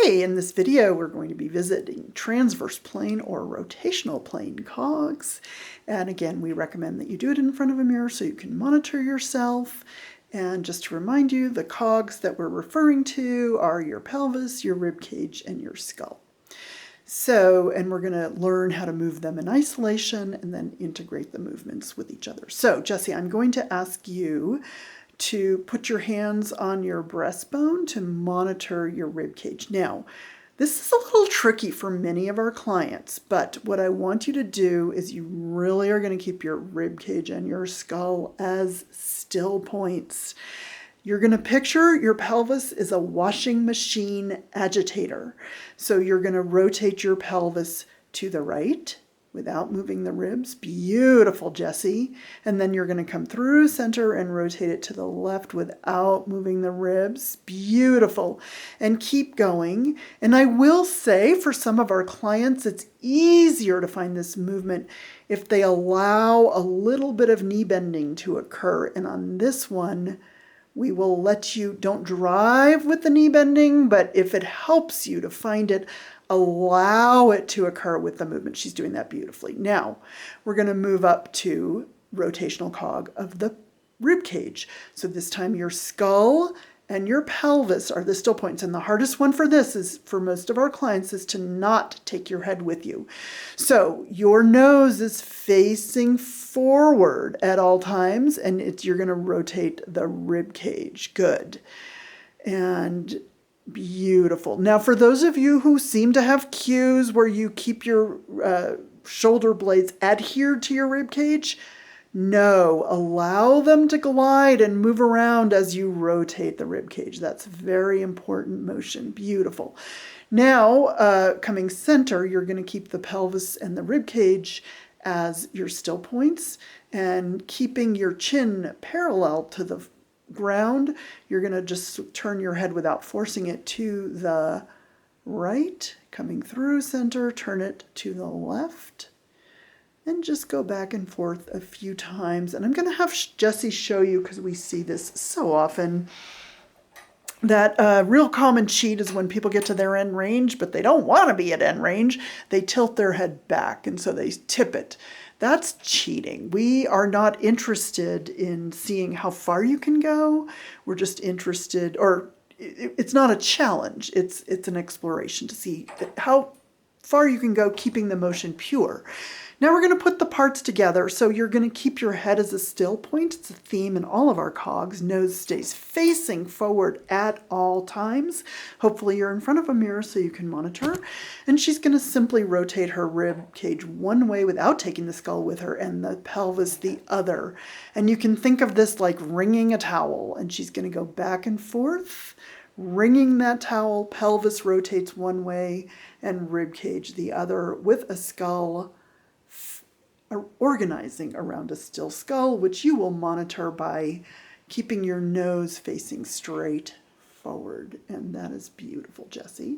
Okay, in this video we're going to be visiting transverse plane or rotational plane cogs. And again, we recommend that you do it in front of a mirror so you can monitor yourself. And just to remind you, the cogs that we're referring to are your pelvis, your rib cage, and your skull. So, and we're going to learn how to move them in isolation and then integrate the movements with each other. So, Jessie, I'm going to ask you to put your hands on your breastbone to monitor your rib cage. Now, this is a little tricky for many of our clients, but what I want you to do is you really are going to keep your rib cage and your skull as still points. You're going to picture your pelvis is a washing machine agitator. So you're going to rotate your pelvis to the right without moving the ribs. Beautiful, Jessie. And then you're going to come through center and rotate it to the left without moving the ribs. Beautiful. And keep going. And I will say for some of our clients, it's easier to find this movement if they allow a little bit of knee bending to occur. And on this one, we will let you, don't drive with the knee bending, but if it helps you to find it, allow it to occur with the movement. She's doing that beautifully. Now, we're going to move up to rotational cog of the rib cage. So this time your skull and your pelvis are the still points. And the hardest one for this is, for most of our clients, is to not take your head with you. So your nose is facing forward at all times, and you're going to rotate the rib cage. Good. And beautiful. Now, for those of you who seem to have cues where you keep your shoulder blades adhered to your rib cage, no, allow them to glide and move around as you rotate the rib cage. That's very important motion. Beautiful. Now, coming center, you're going to keep the pelvis and the rib cage as your still points, and keeping your chin parallel to the ground. You're going to just turn your head without forcing it to the right, coming through center, turn it to the left. And just go back and forth a few times. And I'm going to have Jessie show you, because we see this so often, that real common cheat is when people get to their end range, but they don't want to be at end range. They tilt their head back, and so they tip it. That's cheating. We are not interested in seeing how far you can go. We're just interested, or it's not a challenge. It's an exploration to see how far you can go, keeping the motion pure. Now we're going to put the parts together. So you're going to keep your head as a still point. It's a theme in all of our cogs. Nose stays facing forward at all times. Hopefully you're in front of a mirror so you can monitor. And she's going to simply rotate her rib cage one way without taking the skull with her, and the pelvis the other. And you can think of this like wringing a towel. And she's going to go back and forth, wringing that towel. Pelvis rotates one way and rib cage the other, with a skull organizing around a still skull, which you will monitor by keeping your nose facing straight forward. And that is beautiful, Jessie.